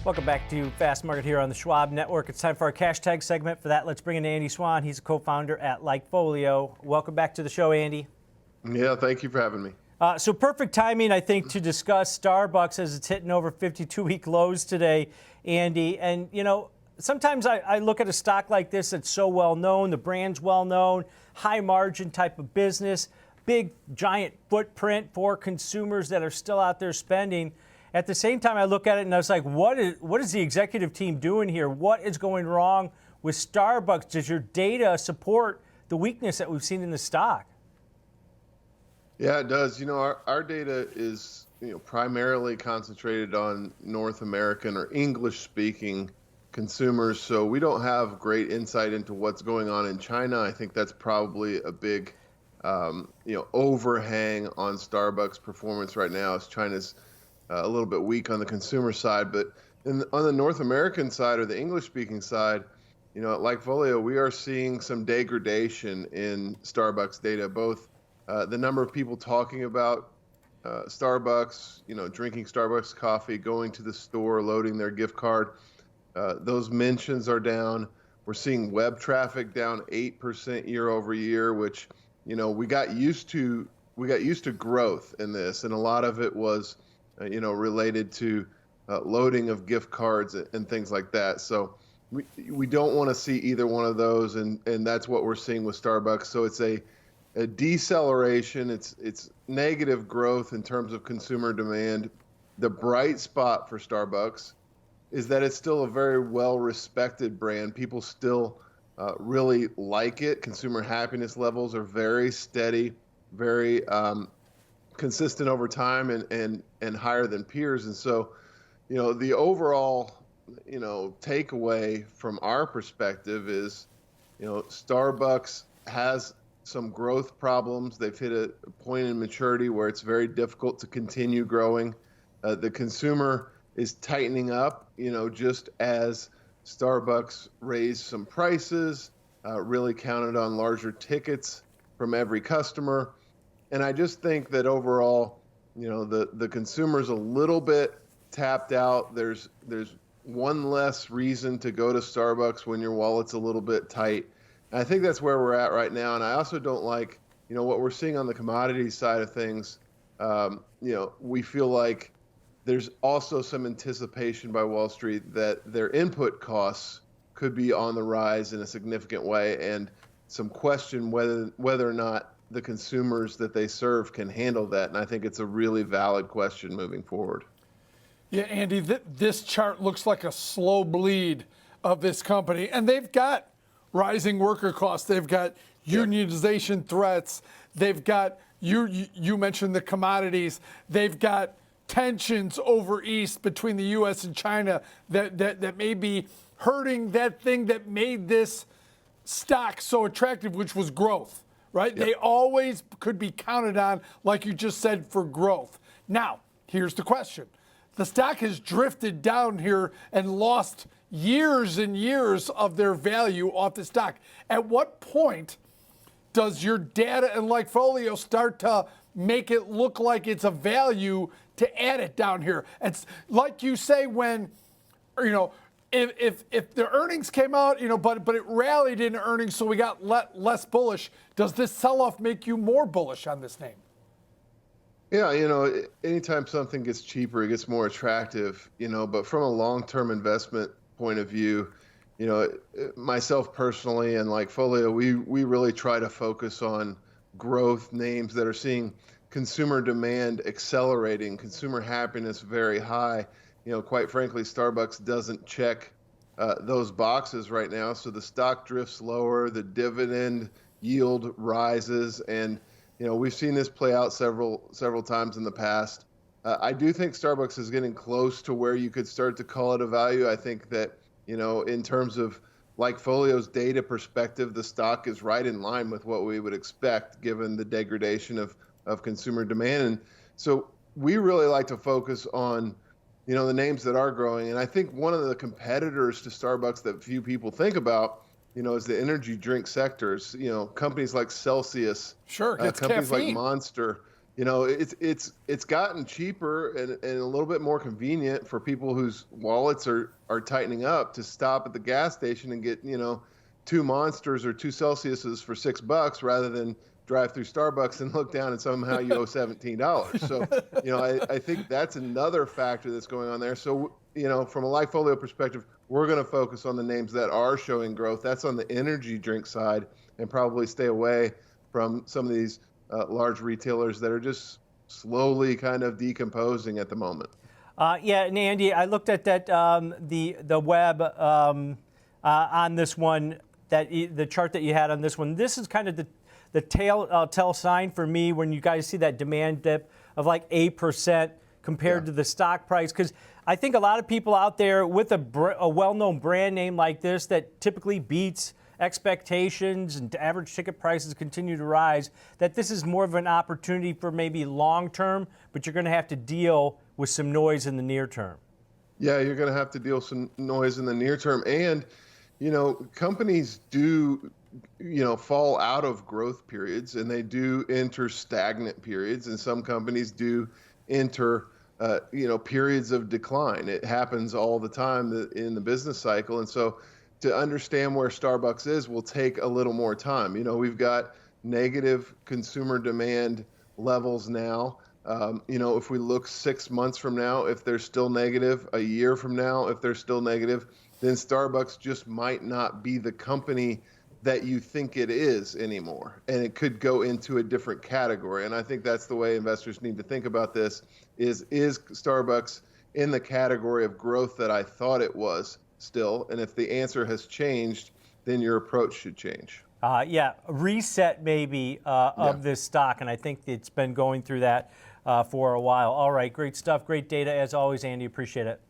Welcome back to Fast Market here on the Schwab Network. It's time for our cash tag segment. For that, let's bring in Andy Swan. He's a co-founder at Likefolio. Welcome back to the show, Andy. Yeah, thank you for having me. So perfect timing, I think, to discuss Starbucks as it's hitting over 52-week lows today, Andy. And, you know, sometimes I look at a stock like this that's so well known, the brand's well known, high margin type of business, big giant footprint for consumers that are still out there spending. At the same time, I look at it and I was like, what is the executive team doing here? What is going wrong with Starbucks? Does your data support the weakness that we've seen in the stock? Yeah, it does. You know, our data is, primarily concentrated on North American or English-speaking consumers, so we don't have great insight into what's going on in China. I think that's probably a big, overhang on Starbucks' performance right now, as China's a little bit weak on the consumer side. But on the North American side or the English-speaking side, at Likefolio, we are seeing some degradation in Starbucks data, both the number of people talking about Starbucks, drinking Starbucks coffee, going to the store, loading their gift card. Those mentions are down. We're seeing web traffic down 8% year over year, which, we got used to growth in this, and a lot of it was related to loading of gift cards and things like that. So we don't want to see either one of those, and that's what we're seeing with Starbucks. So it's a deceleration. It's negative growth in terms of consumer demand. The bright spot for Starbucks is that it's still a very well-respected brand. People still really like it. Consumer happiness levels are very steady, very consistent over time, and higher than peers. And so, the overall, takeaway from our perspective is, Starbucks has some growth problems. They've hit a point in maturity where it's very difficult to continue growing. The consumer is tightening up, just as Starbucks raised some prices, really counted on larger tickets from every customer. And I just think that overall, the consumer's a little bit tapped out. There's one less reason to go to Starbucks when your wallet's a little bit tight. And I think that's where we're at right now. And I also don't like, what we're seeing on the commodities side of things. We feel like there's also some anticipation by Wall Street that their input costs could be on the rise in a significant way, and some question whether or not the consumers that they serve can handle that. And I think it's a really valid question moving forward. Yeah, Andy, this chart looks like a slow bleed of this company. And they've got rising worker costs. They've got unionization threats. They've got, you mentioned the commodities. They've got tensions over East between the U.S. and China that may be hurting that thing that made this stock so attractive, which was growth. Right? Yep. They always could be counted on, like you just said, for growth. Now, here's the question. The stock has drifted down here and lost years and years of their value off the stock. At what point does your data and Likefolio start to make it look like it's a value to add it down here? It's like you say when, if the earnings came out, but it rallied in earnings, so we got less bullish. Does this sell-off make you more bullish on this name? Yeah, anytime something gets cheaper, it gets more attractive, but from a long-term investment point of view, myself personally and Likefolio, we really try to focus on growth names that are seeing consumer demand accelerating, consumer happiness very high. Quite frankly, Starbucks doesn't check those boxes right now. So the stock drifts lower, the dividend yield rises, and we've seen this play out several times in the past. I do think Starbucks is getting close to where you could start to call it a value. I think that in terms of Likefolio's data perspective, the stock is right in line with what we would expect given the degradation of consumer demand. And so we really like to focus on the names that are growing. And I think one of the competitors to Starbucks that few people think about, is the energy drink sectors. Companies like Celsius, sure, companies caffeine. like Monster, you know, it's gotten cheaper and a little bit more convenient for people whose wallets are tightening up to stop at the gas station and get, you know, 2 Monsters or 2 Celsiuses for $6 rather than drive through Starbucks and look down and somehow you owe $17. So, you know, I think that's another factor that's going on there. So, you know, from a Lifefolio perspective, we're going to focus on the names that are showing growth. That's on the energy drink side, and probably stay away from some of these large retailers that are just slowly kind of decomposing at the moment. Yeah, and Andy, I looked at that the web on this one, the chart that you had on this one. This is kind of the tell sign for me when you guys see that demand dip of like 8% compared to the stock price, because I think a lot of people out there with a well-known brand name like this that typically beats expectations and average ticket prices continue to rise, that this is more of an opportunity for maybe long term, but you're going to have to deal with some noise in the near term. Yeah, you're going to have to deal with some noise in the near term. And, you know, companies do, you know, fall out of growth periods, and they do enter stagnant periods, and some companies do enter you know, periods of decline. It happens all the time in the business cycle. And so to understand where Starbucks is will take a little more time. You know, we've got negative consumer demand levels now. You know, if we look 6 months from now, if they're still negative, a year from now, if they're still negative, then Starbucks just might not be the company that you think it is anymore. And it could go into a different category. And I think that's the way investors need to think about this is Starbucks in the category of growth that I thought it was still? And if the answer has changed, then your approach should change. Yeah, a reset maybe of this stock, and I think it's been going through that for a while. All right, great stuff, great data as always, Andy. Appreciate it.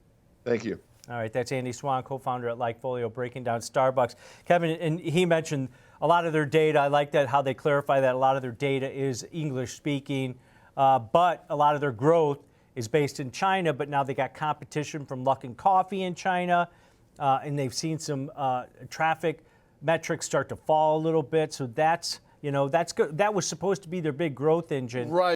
Thank you. All right, that's Andy Swan, co-founder at Lifefolio, breaking down Starbucks. Kevin, and he mentioned a lot of their data. I like that how they clarify that a lot of their data is English speaking, but a lot of their growth is based in China. But now they got competition from Luckin Coffee in China, and they've seen some traffic metrics start to fall a little bit. So that's, you know, that's good. That was supposed to be their big growth engine. Right.